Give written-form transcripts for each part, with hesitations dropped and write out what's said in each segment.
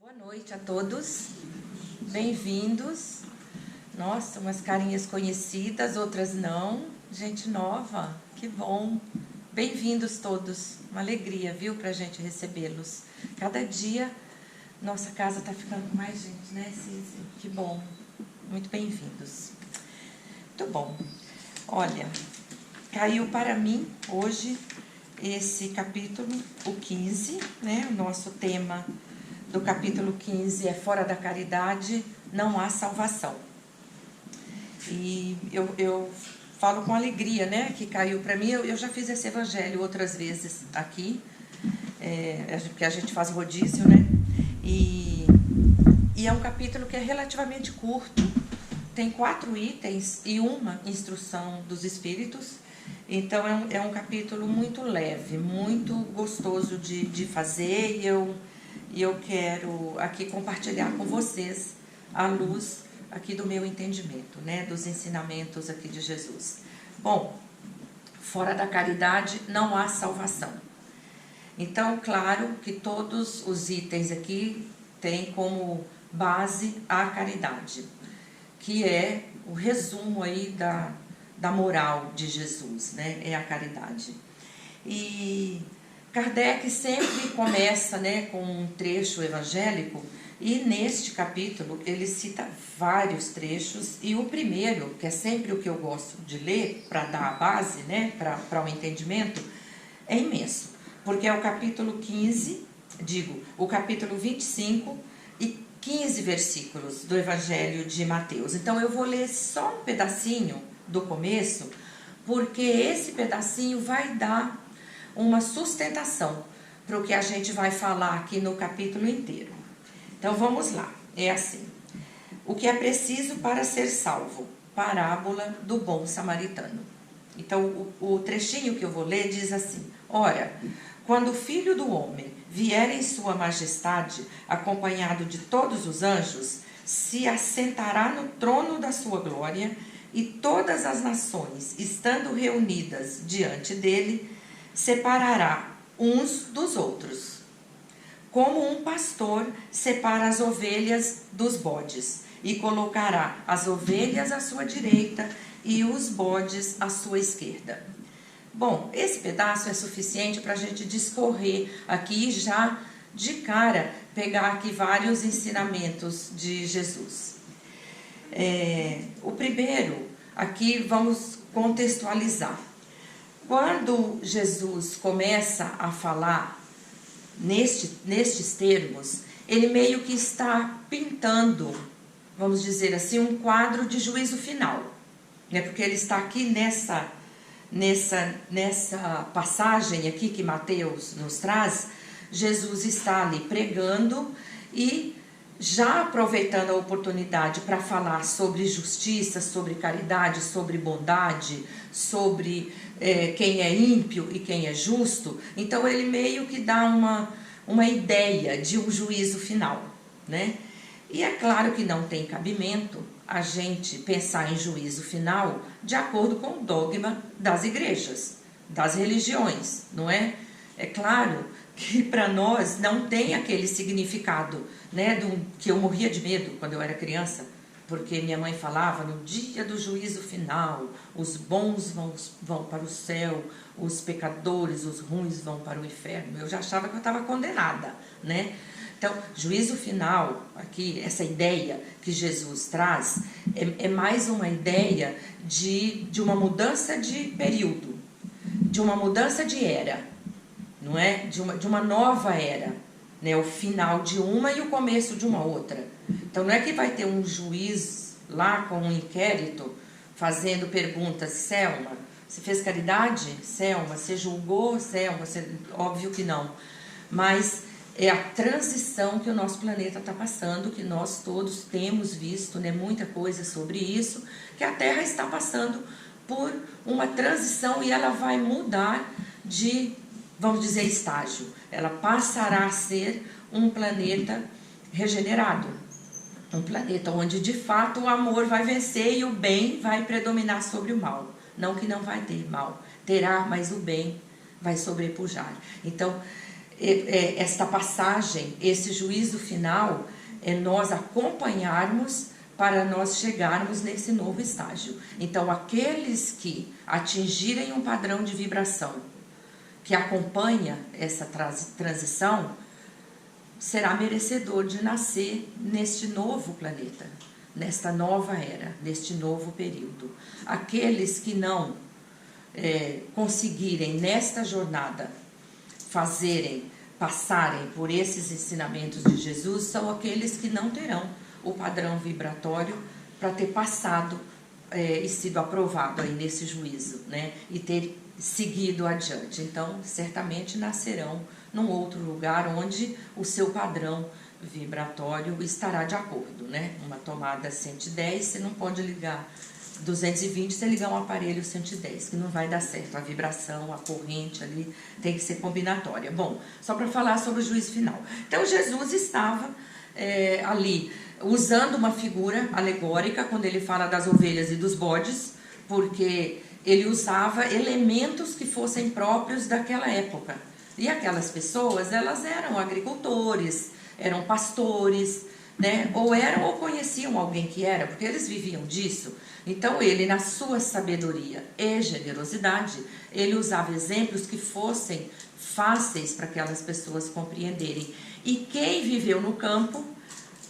Boa noite a todos, bem-vindos. Nossa, umas carinhas conhecidas, outras não. Gente nova, que bom. Bem-vindos todos, uma alegria, viu, pra gente recebê-los. Cada dia, nossa casa tá ficando com mais gente, né, Cícero? Que bom, muito bem-vindos. Muito bom. Olha, caiu para mim hoje esse capítulo, o 15, né, o nosso tema do capítulo 15 é fora da caridade, não há salvação. E eu falo com alegria, né, que caiu para mim. Eu já fiz esse evangelho outras vezes aqui, porque a gente faz rodízio, né, e é um capítulo que é relativamente curto, tem 4 itens e uma instrução dos Espíritos. Então é um capítulo muito leve, muito gostoso de fazer, e eu quero aqui compartilhar com vocês a luz aqui do meu entendimento, né, dos ensinamentos aqui de Jesus. Bom, fora da caridade não há salvação. Então, claro que todos os itens aqui têm como base a caridade, que é o resumo aí da moral de Jesus, né, é a caridade. E Kardec sempre começa, né, com um trecho evangélico, e neste capítulo ele cita vários trechos, e o primeiro, que é sempre o que eu gosto de ler para dar a base, né, para o entendimento, é imenso, porque é o capítulo 15, o capítulo 25 e 15 versículos do Evangelho de Mateus. Então eu vou ler só um pedacinho do começo, porque esse pedacinho vai dar uma sustentação para o que a gente vai falar aqui no capítulo inteiro. Então vamos lá, é assim: o que é preciso para ser salvo? Parábola do bom samaritano. Então o trechinho que eu vou ler diz assim: ora, quando o Filho do Homem vier em sua majestade, acompanhado de todos os anjos, se assentará no trono da sua glória, e todas as nações, estando reunidas diante dele, separará uns dos outros, como um pastor separa as ovelhas dos bodes, e colocará as ovelhas à sua direita e os bodes à sua esquerda. Bom, esse pedaço é suficiente para a gente discorrer aqui, já de cara pegar aqui vários ensinamentos de Jesus. O primeiro, aqui vamos contextualizar. Quando Jesus começa a falar nestes termos, ele meio que está pintando, vamos dizer assim, um quadro de juízo final, né? Porque ele está aqui nessa passagem aqui que Mateus nos traz. Jesus está ali pregando e já aproveitando a oportunidade para falar sobre justiça, sobre caridade, sobre bondade, sobre quem é ímpio e quem é justo. Então ele meio que dá uma ideia de um juízo final, né? E é claro que não tem cabimento a gente pensar em juízo final de acordo com o dogma das igrejas, das religiões, não é? É claro que para nós não tem aquele significado, né, que eu morria de medo quando eu era criança, porque minha mãe falava: no dia do juízo final, os bons vão para o céu, os pecadores, os ruins vão para o inferno. Eu já achava que eu estava condenada, né? Então, juízo final, aqui, essa ideia que Jesus traz, é mais uma ideia de uma mudança de período, de uma mudança de era, não é? De uma nova era, né? O final de uma e o começo de uma outra. Então não é que vai ter um juiz lá com um inquérito fazendo perguntas: Selma, você fez caridade? Selma, você julgou? Selma, óbvio que não. Mas é a transição que o nosso planeta está passando, que nós todos temos visto, né, muita coisa sobre isso, que a Terra está passando por uma transição e ela vai mudar de, vamos dizer, estágio. Ela passará a ser um planeta regenerado, um planeta onde de fato o amor vai vencer e o bem vai predominar sobre o mal. Não que não vai ter mal, terá, mas o bem vai sobrepujar. Então esta passagem, esse juízo final, é nós acompanharmos para nós chegarmos nesse novo estágio. Então, aqueles que atingirem um padrão de vibração que acompanha essa transição, será merecedor de nascer neste novo planeta, nesta nova era, neste novo período. Aqueles que não conseguirem nesta jornada passarem por esses ensinamentos de Jesus, são aqueles que não terão o padrão vibratório para ter passado e sido aprovado aí nesse juízo, né? E ter seguido adiante. Então, certamente nascerão num outro lugar onde o seu padrão vibratório estará de acordo, né? Uma tomada 110, você não pode ligar 220 se ligar um aparelho 110, que não vai dar certo. A vibração, a corrente ali tem que ser combinatória. Bom, só para falar sobre o juízo final. Então, Jesus estava ali usando uma figura alegórica quando ele fala das ovelhas e dos bodes, porque ele usava elementos que fossem próprios daquela época. E aquelas pessoas, elas eram agricultores, eram pastores, né? Ou conheciam alguém que era, porque eles viviam disso. Então ele, na sua sabedoria e generosidade, ele usava exemplos que fossem fáceis para aquelas pessoas compreenderem. E quem viveu no campo,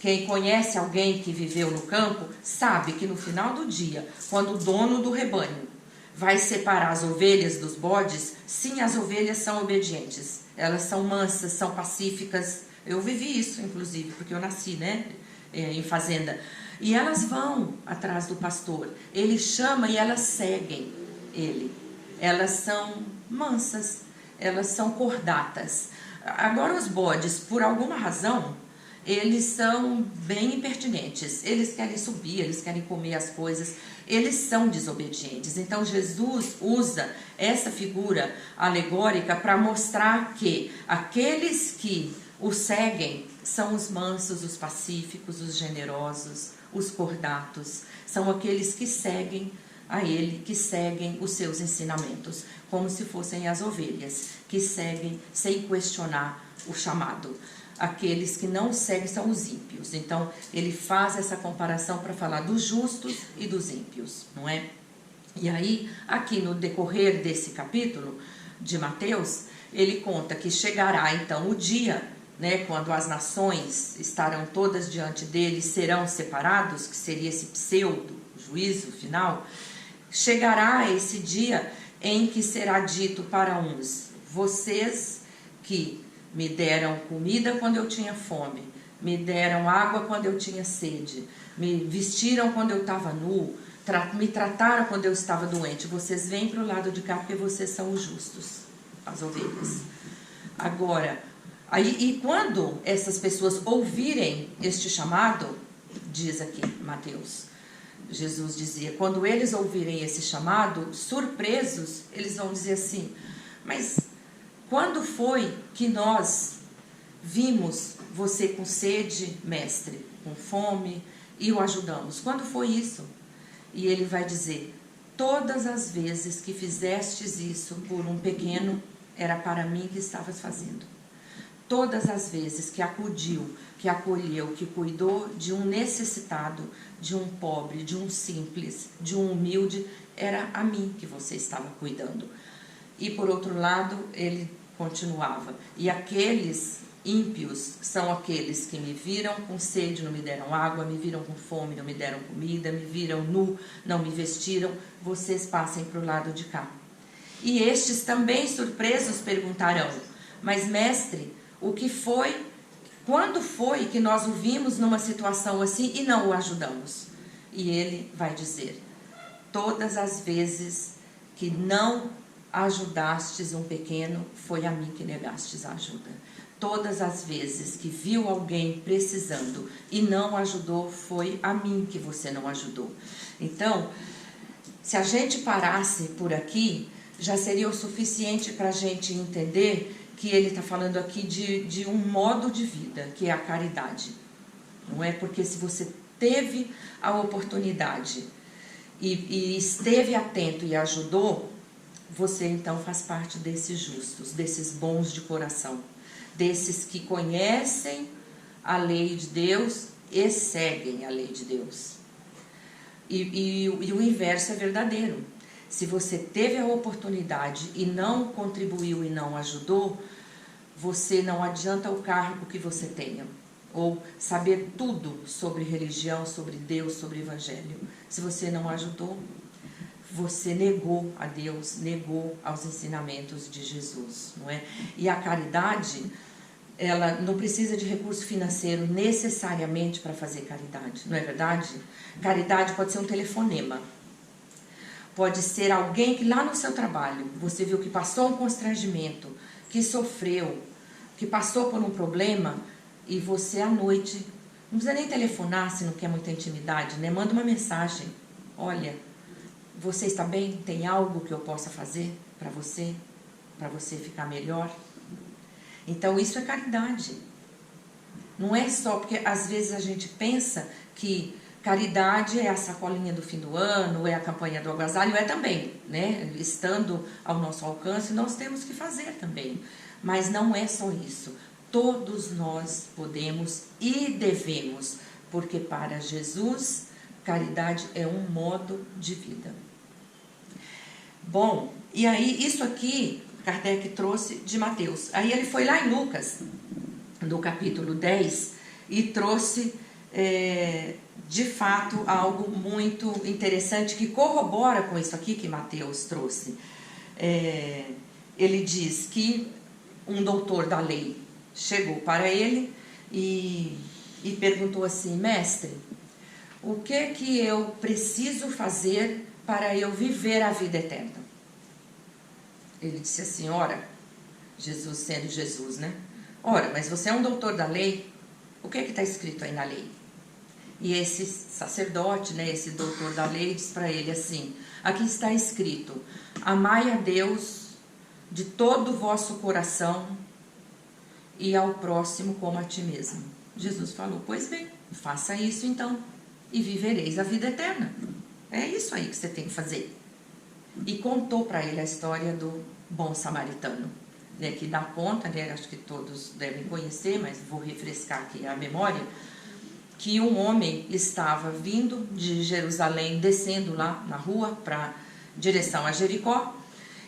quem conhece alguém que viveu no campo, sabe que no final do dia, quando o dono do rebanho vai separar as ovelhas dos bodes, sim, as ovelhas são obedientes, elas são mansas, são pacíficas. Eu vivi isso, inclusive, porque eu nasci, né, em fazenda. E elas vão atrás do pastor. Ele chama e elas seguem ele. Elas são mansas, elas são cordatas. Agora os bodes, por alguma razão, eles são bem impertinentes. Eles querem subir, eles querem comer as coisas. Eles são desobedientes. Então Jesus usa essa figura alegórica para mostrar que aqueles que o seguem são os mansos, os pacíficos, os generosos, os cordatos. São aqueles que seguem a ele, que seguem os seus ensinamentos, como se fossem as ovelhas, que seguem sem questionar o chamado. Aqueles que não seguem são os ímpios. Então, ele faz essa comparação para falar dos justos e dos ímpios, não é? E aí, aqui no decorrer desse capítulo de Mateus, ele conta que chegará então o dia, né, quando as nações estarão todas diante dele, serão separados, que seria esse pseudo juízo final. Chegará esse dia em que será dito para uns: vocês que me deram comida quando eu tinha fome, me deram água quando eu tinha sede, me vestiram quando eu estava nu, me trataram quando eu estava doente, vocês vêm para o lado de cá porque vocês são os justos, as ovelhas. Agora, e quando essas pessoas ouvirem este chamado, diz aqui Mateus, Jesus dizia, quando eles ouvirem esse chamado, surpresos, eles vão dizer assim: mas quando foi que nós vimos você com sede, mestre, com fome, e o ajudamos? Quando foi isso? E ele vai dizer: todas as vezes que fizestes isso por um pequeno, era para mim que estavas fazendo. Todas as vezes que acudiu, que acolheu, que cuidou de um necessitado, de um pobre, de um simples, de um humilde, era a mim que você estava cuidando. E por outro lado, ele continuava: e aqueles ímpios são aqueles que me viram com sede, não me deram água, me viram com fome, não me deram comida, me viram nu, não me vestiram, vocês passem para o lado de cá. E estes também surpresos perguntarão: mas mestre, o que foi, quando foi que nós o vimos numa situação assim e não o ajudamos? E ele vai dizer: todas as vezes que não ajudastes um pequeno, foi a mim que negastes a ajuda. Todas as vezes que viu alguém precisando e não ajudou, foi a mim que você não ajudou. Então, se a gente parasse por aqui, já seria o suficiente para a gente entender que ele está falando aqui de um modo de vida, que é a caridade. Não é? Porque se você teve a oportunidade e esteve atento e ajudou, você então faz parte desses justos, desses bons de coração. desses que conhecem a lei de Deus e seguem a lei de Deus. E o inverso é verdadeiro. Se você teve a oportunidade e não contribuiu e não ajudou, você não adianta o cargo que você tenha, ou saber tudo sobre religião, sobre Deus, sobre evangelho. Se você não ajudou, você negou a Deus, negou aos ensinamentos de Jesus, não é? E a caridade, ela não precisa de recurso financeiro necessariamente para fazer caridade, não é verdade? Caridade pode ser um telefonema, pode ser alguém que lá no seu trabalho, você viu que passou um constrangimento, que sofreu, que passou por um problema, e você à noite, não precisa nem telefonar se não quer muita intimidade, né? Manda uma mensagem, olha, você está bem? Tem algo que eu possa fazer para você ficar melhor? Então isso é caridade. Não é só porque às vezes a gente pensa que caridade é a sacolinha do fim do ano, é a campanha do agasalho, é também, né? Estando ao nosso alcance, nós temos que fazer também. Mas não é só isso. Todos nós podemos e devemos, porque para Jesus, caridade é um modo de vida. Bom, e aí isso aqui Kardec trouxe de Mateus. Aí ele foi lá em Lucas, no capítulo 10, e trouxe de fato algo muito interessante que corrobora com isso aqui que Mateus trouxe. Ele diz que um doutor da lei chegou para ele e perguntou assim: mestre, o que eu preciso fazer para eu viver a vida eterna? Ele disse assim: ora, Jesus sendo Jesus, né? Ora, mas você é um doutor da lei, o que está escrito aí na lei? E esse sacerdote, né, esse doutor da lei, diz para ele assim: aqui está escrito, amai a Deus de todo o vosso coração e ao próximo como a ti mesmo. Jesus falou: pois bem, faça isso então e vivereis a vida eterna. É isso aí que você tem que fazer. E contou para ele a história do bom samaritano, né, que dá conta, né, acho que todos devem conhecer, mas vou refrescar aqui a memória, que um homem estava vindo de Jerusalém, descendo lá na rua para direção a Jericó,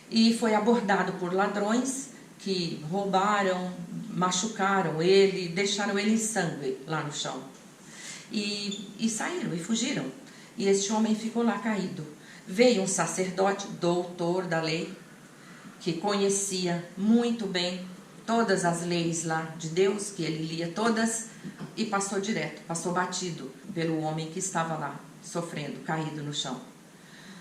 e foi abordado por ladrões que roubaram, machucaram ele, deixaram ele em sangue lá no chão. E saíram e fugiram. E este homem ficou lá caído. Veio um sacerdote, doutor da lei, que conhecia muito bem todas as leis lá de Deus, que ele lia todas, e passou direto, passou batido pelo homem que estava lá, sofrendo, caído no chão.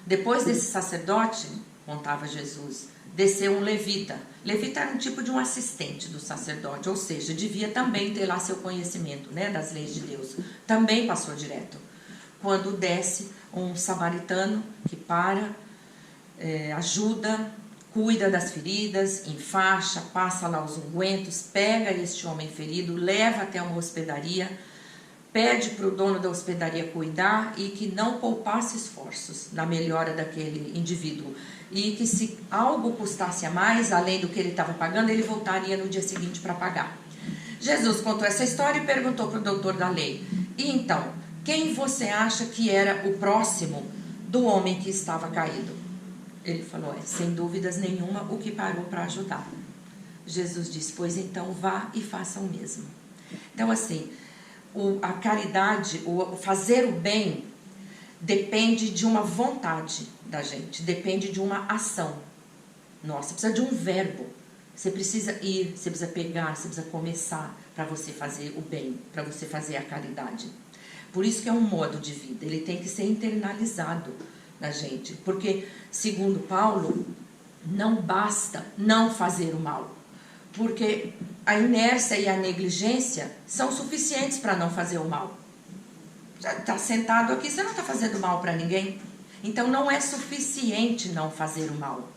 Depois desse sacerdote, contava Jesus, desceu um levita. Levita era um tipo de um assistente do sacerdote, ou seja, devia também ter lá seu conhecimento, né, das leis de Deus. Também passou direto. Quando desce um samaritano que ajuda, cuida das feridas, enfaixa, passa lá os ungüentos, pega este homem ferido, leva até uma hospedaria, pede para o dono da hospedaria cuidar e que não poupasse esforços na melhora daquele indivíduo. E que se algo custasse a mais, além do que ele estava pagando, ele voltaria no dia seguinte para pagar. Jesus contou essa história e perguntou para o doutor da lei: e então, quem você acha que era o próximo do homem que estava caído? Ele falou: sem dúvidas nenhuma, o que parou para ajudar. Jesus disse: pois então vá e faça o mesmo. Então assim, a caridade, o fazer o bem, depende de uma vontade da gente, depende de uma ação. Nossa, precisa de um verbo. Você precisa ir, você precisa pegar, você precisa começar para você fazer o bem, para você fazer a caridade. Por isso que é um modo de vida, ele tem que ser internalizado na gente. Porque, segundo Paulo, não basta não fazer o mal. Porque a inércia e a negligência são suficientes para não fazer o mal. Já está sentado aqui, você não está fazendo mal para ninguém. Então não é suficiente não fazer o mal.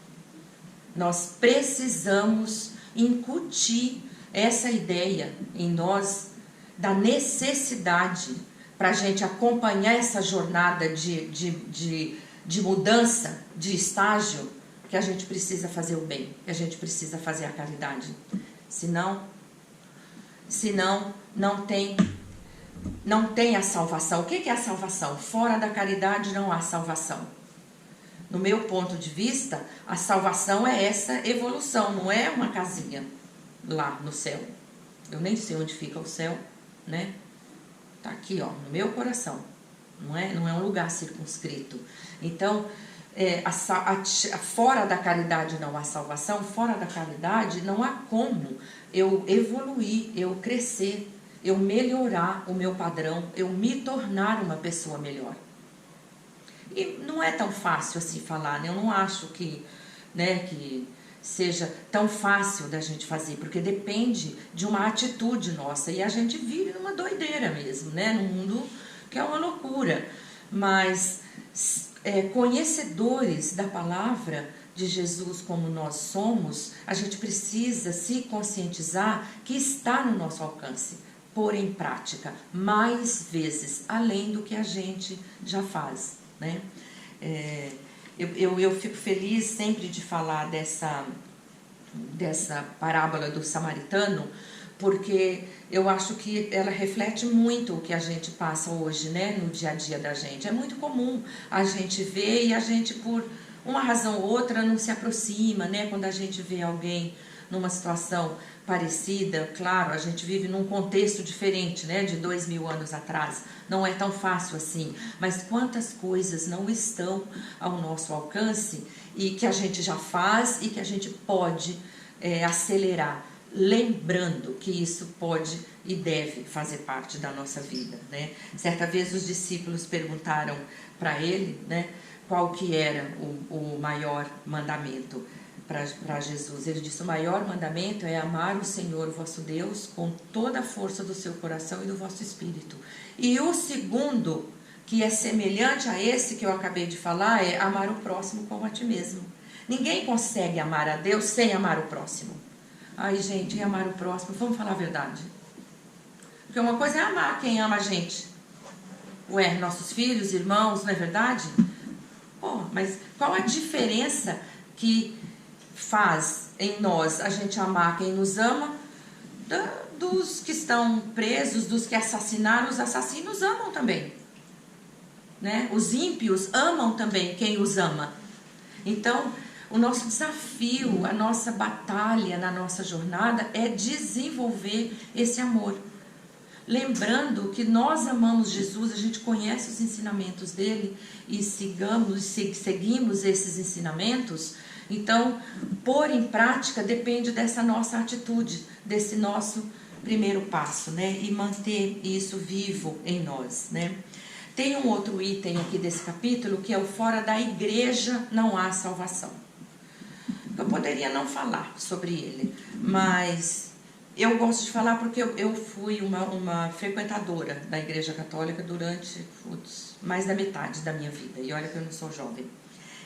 Nós precisamos incutir essa ideia em nós da necessidade para a gente acompanhar essa jornada de mudança, de estágio, que a gente precisa fazer o bem, que a gente precisa fazer a caridade. Senão, senão não tem a salvação. O que é a salvação? Fora da caridade não há salvação. No meu ponto de vista, a salvação é essa evolução, não é uma casinha lá no céu. Eu nem sei onde fica o céu, né? Tá aqui, ó, no meu coração. Não é um lugar circunscrito. Então, fora da caridade não há salvação, fora da caridade não há como eu evoluir, eu crescer, eu melhorar o meu padrão, eu me tornar uma pessoa melhor. E não é tão fácil assim falar, né? Eu não acho que seja tão fácil da gente fazer, porque depende de uma atitude nossa. E a gente vive numa doideira mesmo, né? Num mundo que é uma loucura. Mas conhecedores da palavra de Jesus como nós somos, a gente precisa se conscientizar que está no nosso alcance, pôr em prática mais vezes, além do que a gente já faz, né? Eu fico feliz sempre de falar dessa parábola do samaritano, porque eu acho que ela reflete muito o que a gente passa hoje, né, no dia a dia da gente. É muito comum a gente ver e a gente, por uma razão ou outra, não se aproxima, né? Quando a gente vê alguém numa situação parecida, claro, a gente vive num contexto diferente, né, de 2000 anos atrás, não é tão fácil assim, mas quantas coisas não estão ao nosso alcance e que a gente já faz e que a gente pode acelerar, lembrando que isso pode e deve fazer parte da nossa vida, né? Certa vez os discípulos perguntaram para ele, né, qual que era o maior mandamento para Jesus. Ele disse: o maior mandamento é amar o Senhor, o vosso Deus, com toda a força do seu coração e do vosso espírito. E o segundo, que é semelhante a esse que eu acabei de falar, é amar o próximo como a ti mesmo. Ninguém consegue amar a Deus sem amar o próximo. Ai, gente, e amar o próximo, vamos falar a verdade. Porque uma coisa é amar quem ama a gente. Ué, nossos filhos, irmãos, não é verdade? Pô, mas qual a diferença que faz em nós a gente amar quem nos ama, dos que estão presos, dos que assassinaram? Os assassinos amam também, né? Os ímpios amam também quem os ama. Então, o nosso desafio, a nossa batalha na nossa jornada é desenvolver esse amor. Lembrando que nós amamos Jesus, a gente conhece os ensinamentos dele e seguimos esses ensinamentos. Então, pôr em prática depende dessa nossa atitude, desse nosso primeiro passo, né? E manter isso vivo em nós, né? Tem um outro item aqui desse capítulo, que é o fora da igreja não há salvação. Eu poderia não falar sobre ele, mas eu gosto de falar porque eu fui uma frequentadora da Igreja Católica durante mais da metade da minha vida. E olha que eu não sou jovem.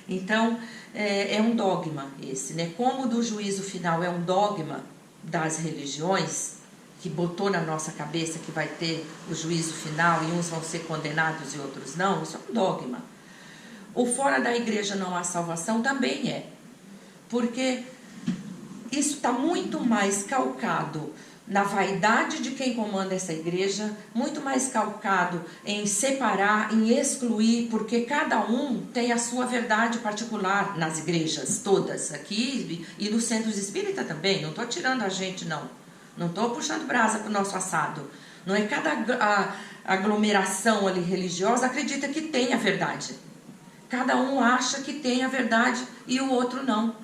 Então, é um dogma esse, né? Como do juízo final é um dogma das religiões, que botou na nossa cabeça que vai ter o juízo final e uns vão ser condenados e outros não, isso é um dogma. O fora da igreja não há salvação também é, porque isso está muito mais calcado na vaidade de quem comanda essa igreja, muito mais calcado em separar, em excluir, porque cada um tem a sua verdade particular nas igrejas todas, aqui e nos centros espíritas também. Não estou tirando a gente, não estou puxando brasa para o nosso assado. Não é cada aglomeração ali religiosa acredita que tem a verdade. Cada um acha que tem a verdade e o outro não.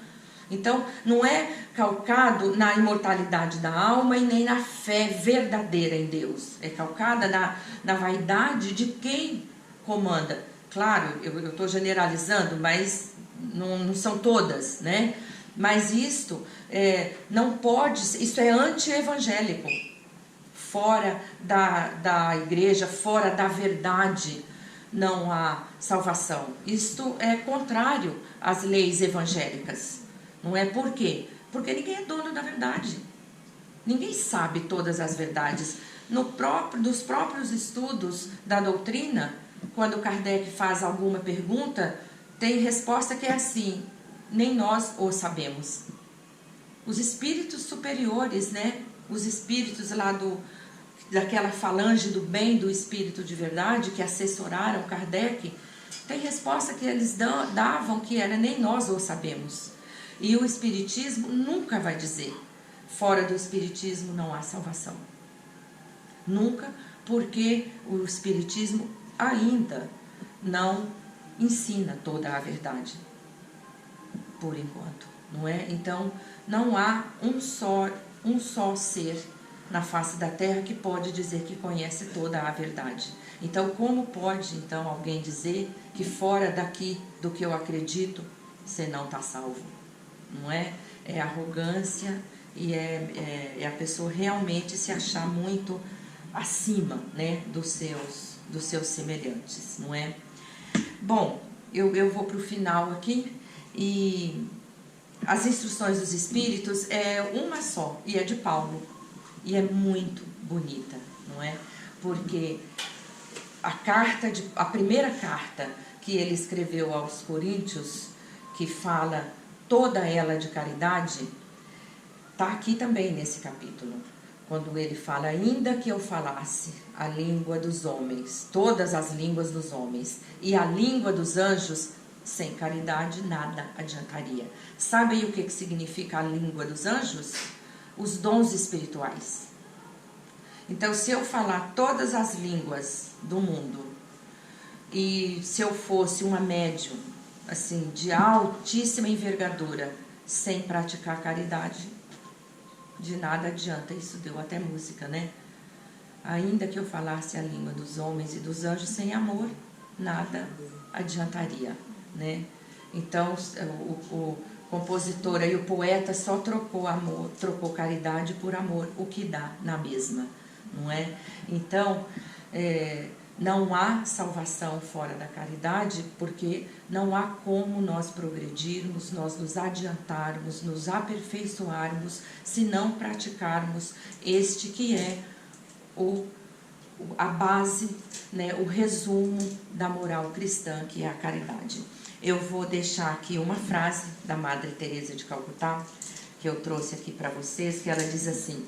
Então, não é calcado na imortalidade da alma e nem na fé verdadeira em Deus. É calcada na vaidade de quem comanda. Claro, eu estou generalizando, mas não são todas, né? Mas isto não pode, isso é anti-evangélico. Fora da igreja, fora da verdade, não há salvação. Isto é contrário às leis evangélicas. Não é por quê? Porque ninguém é dono da verdade. Ninguém sabe todas as verdades. Dos próprios estudos da doutrina, quando Kardec faz alguma pergunta, tem resposta que é assim: nem nós o sabemos. Os espíritos superiores, né, os espíritos lá daquela falange do bem, do espírito de verdade, que assessoraram Kardec, tem resposta que eles davam que era nem nós o sabemos. E o espiritismo nunca vai dizer, fora do espiritismo não há salvação. Nunca, porque o espiritismo ainda não ensina toda a verdade, por enquanto, não é? Então, não há um só ser na face da terra que pode dizer que conhece toda a verdade. Então, como pode então alguém dizer que fora daqui do que eu acredito, você não está salvo? Não é? É arrogância e é a pessoa realmente se achar muito acima, né, dos seus semelhantes, não é? Bom, eu vou para o final aqui, e as instruções dos Espíritos é uma só, e é de Paulo, e é muito bonita, não é? Porque a primeira carta que ele escreveu aos Coríntios, que fala toda ela de caridade, está aqui também nesse capítulo. Quando ele fala, ainda que eu falasse a língua dos homens, todas as línguas dos homens, e a língua dos anjos, sem caridade nada adiantaria. Sabem o que significa a língua dos anjos? Os dons espirituais. Então, se eu falar todas as línguas do mundo, e se eu fosse uma médium, assim, de altíssima envergadura, sem praticar caridade, de nada adianta. Isso deu até música, né? Ainda que eu falasse a língua dos homens e dos anjos, sem amor, nada adiantaria, né? Então, o compositor e o poeta só trocou caridade por amor, o que dá na mesma, não é? Então, não há salvação fora da caridade, porque não há como nós progredirmos, nós nos adiantarmos, nos aperfeiçoarmos, se não praticarmos este que é a base, né, o resumo da moral cristã, que é a caridade. Eu vou deixar aqui uma frase da Madre Teresa de Calcutá, que eu trouxe aqui para vocês, que ela diz assim: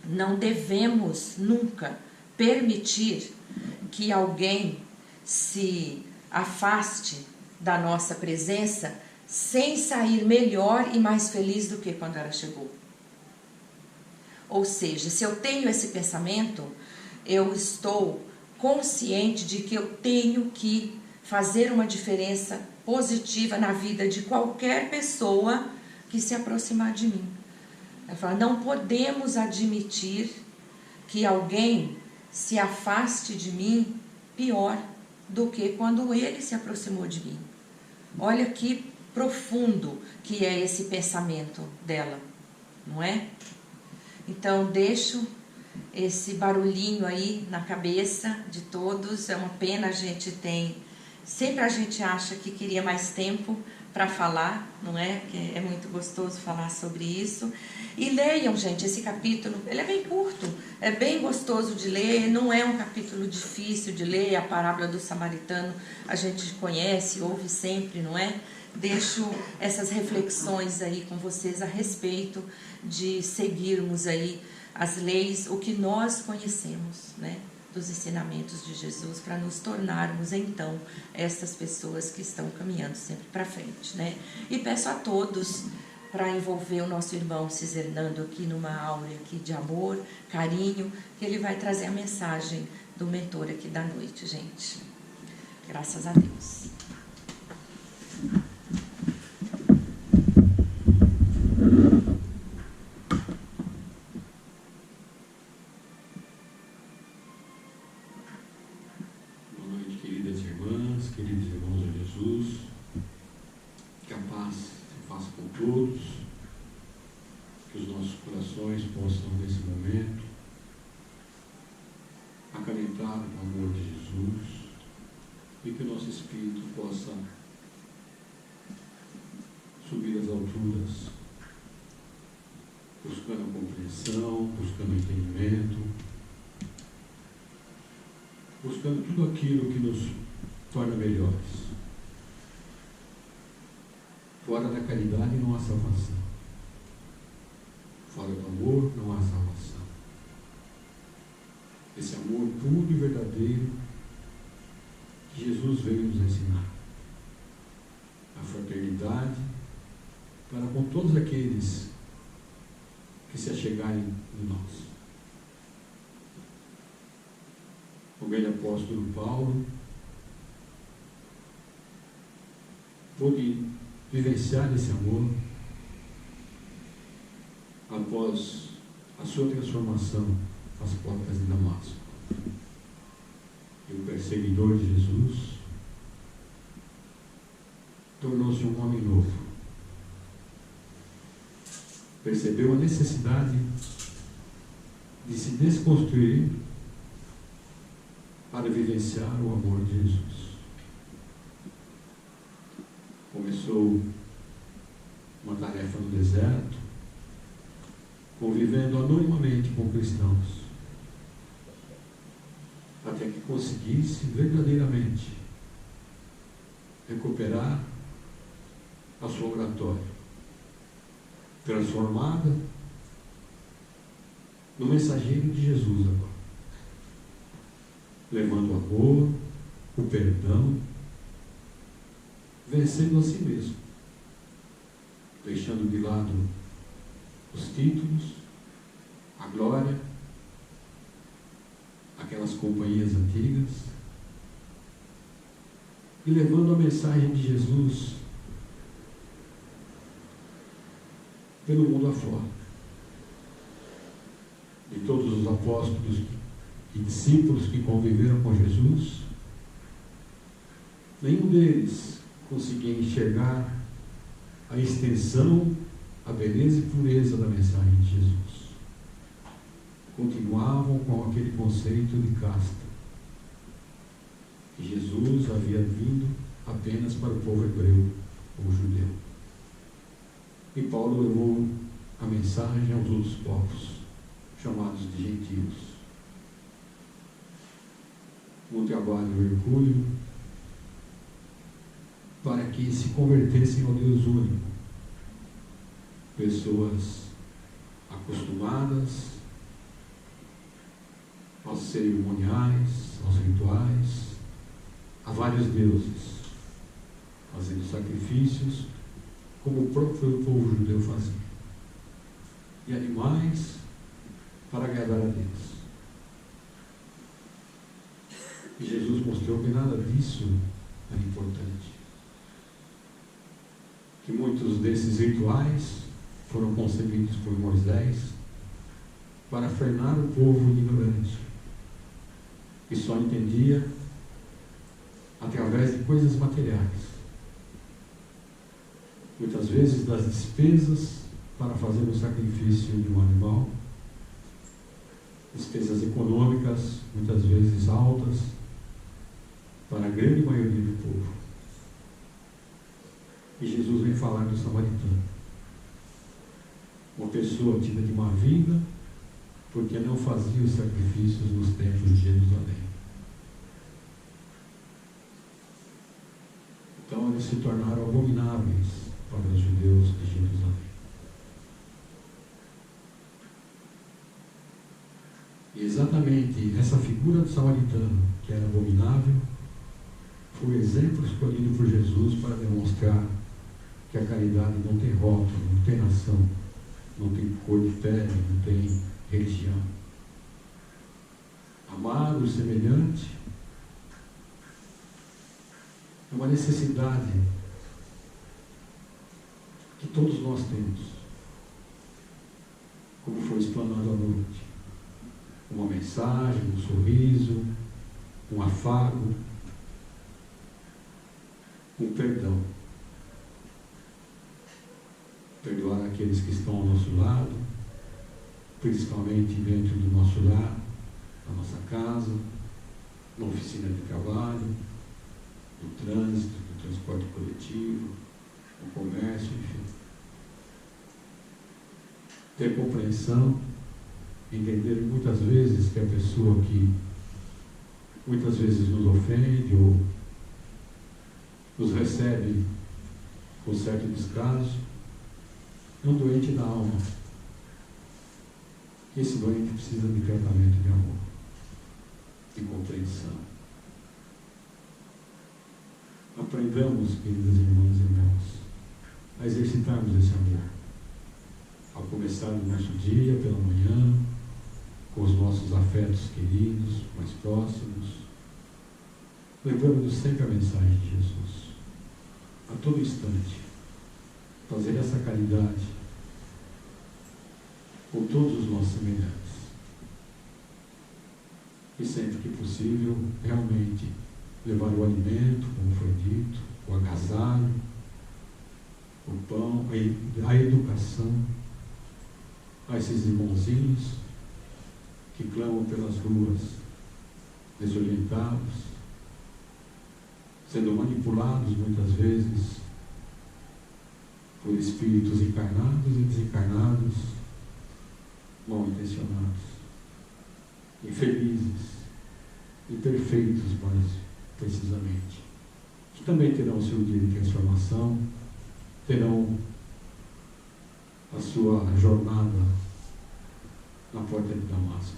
não devemos nunca permitir que alguém se afaste da nossa presença sem sair melhor e mais feliz do que quando ela chegou. Ou seja, se eu tenho esse pensamento, eu estou consciente de que eu tenho que fazer uma diferença positiva na vida de qualquer pessoa que se aproximar de mim. Ela fala, não podemos admitir que alguém se afaste de mim pior do que quando ele se aproximou de mim. Olha que profundo que é esse pensamento dela, não é? Então, deixo esse barulhinho aí na cabeça de todos. É uma pena, sempre a gente acha que queria mais tempo para falar, não é? Que é muito gostoso falar sobre isso. E leiam, gente, esse capítulo. Ele é bem curto, é bem gostoso de ler, não é um capítulo difícil de ler. A parábola do samaritano a gente conhece, ouve sempre, não é? Deixo essas reflexões aí com vocês a respeito de seguirmos aí as leis, o que nós conhecemos, né, dos ensinamentos de Jesus, para nos tornarmos então essas pessoas que estão caminhando sempre para frente, né? E peço a todos para envolver o nosso irmão Cisernando aqui numa áurea aqui de amor, carinho, que ele vai trazer a mensagem do mentor aqui da noite, gente. Graças a Deus. Queridos irmãos de Jesus, que a paz se faça com todos, que os nossos corações possam, nesse momento, acalentar o amor de Jesus e que o nosso espírito possa subir às alturas, buscando a compreensão, buscando o entendimento, buscando tudo aquilo que nos torna melhores. Fora da caridade não há salvação. Fora do amor não há salvação. esse amor puro e verdadeiro que Jesus veio nos ensinar. A fraternidade para com todos aqueles que se achegarem em nós. O grande apóstolo Paulo pôde vivenciar esse amor após a sua transformação às portas de Damasco. E o perseguidor de Jesus tornou-se um homem novo. Percebeu a necessidade de se desconstruir para vivenciar o amor de Jesus. Começou uma tarefa no deserto, convivendo anonimamente com cristãos, até que conseguisse verdadeiramente recuperar a sua oratória, transformada no mensageiro de Jesus agora, levando o amor, o perdão, vencendo a si mesmo, deixando de lado os títulos, a glória, aquelas companhias antigas, e levando a mensagem de Jesus pelo mundo afora. De todos os apóstolos e discípulos que conviveram com Jesus, nenhum deles conseguia enxergar a extensão, a beleza e pureza da mensagem de Jesus. Continuavam com aquele conceito de casta, que Jesus havia vindo apenas para o povo hebreu ou judeu. E Paulo levou a mensagem aos outros povos, chamados de gentios. Um trabalho hercúleo para que se convertessem ao Deus único. Pessoas acostumadas aos cerimoniais, aos rituais, a vários deuses, fazendo sacrifícios, como o próprio povo judeu fazia, e animais para agradar a Deus. E Jesus mostrou que nada disso era importante. Que muitos desses rituais foram concebidos por Moisés para frenar o povo ignorante, que só entendia através de coisas materiais. Muitas vezes das despesas para fazer o sacrifício de um animal, despesas econômicas, muitas vezes altas, para a grande maioria do povo. E Jesus vem falar do samaritano, uma pessoa tida de má vida, porque não fazia os sacrifícios nos templos de Jerusalém. Então eles se tornaram abomináveis para os judeus de Jerusalém. E exatamente essa figura do samaritano, que era abominável, foi o exemplo escolhido por Jesus para demonstrar que a caridade não tem rótulo, não tem nação, não tem cor de pele, não tem religião. Amar o semelhante é uma necessidade que todos nós temos, como foi explanado à noite. Uma mensagem, um sorriso, um afago, um perdão. Perdoar aqueles que estão ao nosso lado, principalmente dentro do nosso lar, na nossa casa, na oficina de trabalho, no trânsito, no transporte coletivo, no comércio, enfim. Ter compreensão, entender muitas vezes que a pessoa que muitas vezes nos ofende ou nos recebe com certo descaso é um doente da alma. Esse doente precisa de tratamento de amor. aprendamos, queridas irmãs e irmãos, a exercitarmos esse amor. Ao começar o nosso dia, pela manhã, com os nossos afetos queridos, mais próximos, lembrando-nos sempre a mensagem de Jesus. A todo instante, fazer essa caridade com todos os nossos semelhantes. E sempre que possível, realmente, levar o alimento, como foi dito, o agasalho, o pão, a educação a esses irmãozinhos que clamam pelas ruas, desorientados, sendo manipulados muitas vezes por espíritos encarnados e desencarnados, mal intencionados, infelizes, imperfeitos, mais precisamente, que também terão o seu dia de transformação, terão a sua jornada na porta de Damasco.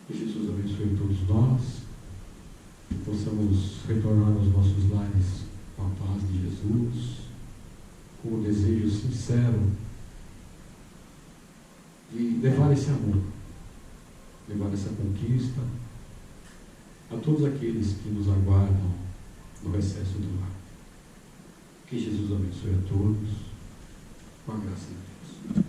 Que Jesus abençoe todos nós, que possamos retornar aos nossos lares com a paz de Jesus, com o desejo sincero de levar esse amor, levar essa conquista a todos aqueles que nos aguardam no recesso do lar. Que Jesus abençoe a todos, com a graça de Deus.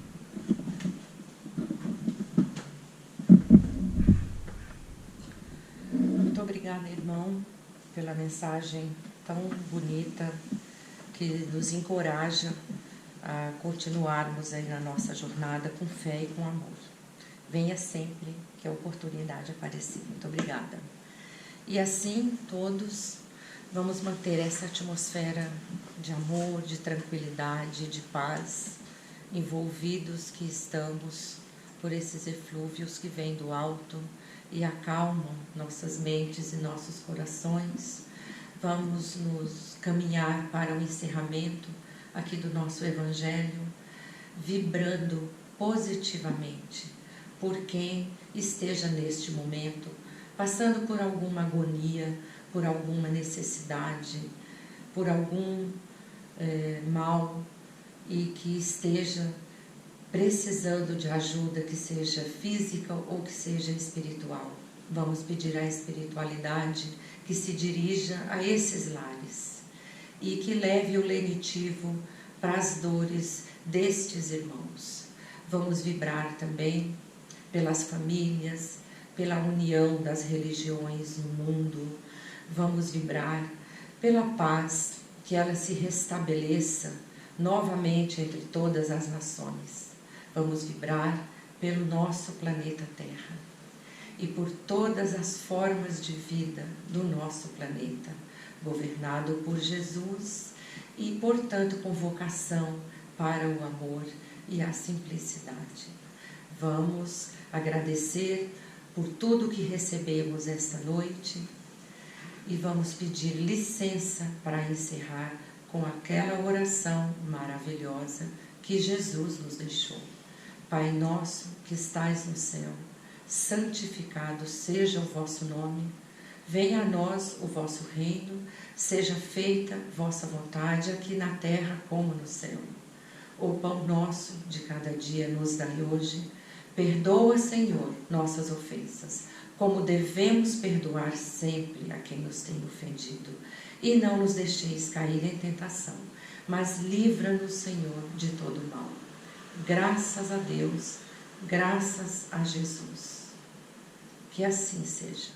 Muito obrigada, irmão, pela mensagem tão bonita que nos encoraja a continuarmos aí na nossa jornada com fé e com amor. Venha sempre que a oportunidade aparecer. Muito obrigada. E assim, todos vamos manter essa atmosfera de amor, de tranquilidade, de paz, envolvidos que estamos por esses eflúvios que vêm do alto e acalmam nossas mentes e nossos corações. Vamos nos caminhar para o encerramento aqui do nosso Evangelho, vibrando positivamente por quem esteja neste momento, passando por alguma agonia, por alguma necessidade, por algum mal e que esteja precisando de ajuda, que seja física ou que seja espiritual. Vamos pedir à espiritualidade que se dirija a esses lares e que leve o lenitivo para as dores destes irmãos. Vamos vibrar também pelas famílias, pela união das religiões no mundo. Vamos vibrar pela paz, que ela se restabeleça novamente entre todas as nações. Vamos vibrar pelo nosso planeta Terra e por todas as formas de vida do nosso planeta, governado por Jesus e, portanto, com vocação para o amor e a simplicidade. Vamos agradecer por tudo que recebemos esta noite e vamos pedir licença para encerrar com aquela oração maravilhosa que Jesus nos deixou. Pai nosso que estais no céu, santificado seja o vosso nome, venha a nós o vosso reino, seja feita vossa vontade aqui na terra como no céu. O pão nosso de cada dia nos dai hoje, perdoa, Senhor, nossas ofensas, como devemos perdoar sempre a quem nos tem ofendido. E não nos deixeis cair em tentação, mas livra-nos, Senhor, de todo mal. Graças a Deus, graças a Jesus. Que assim seja.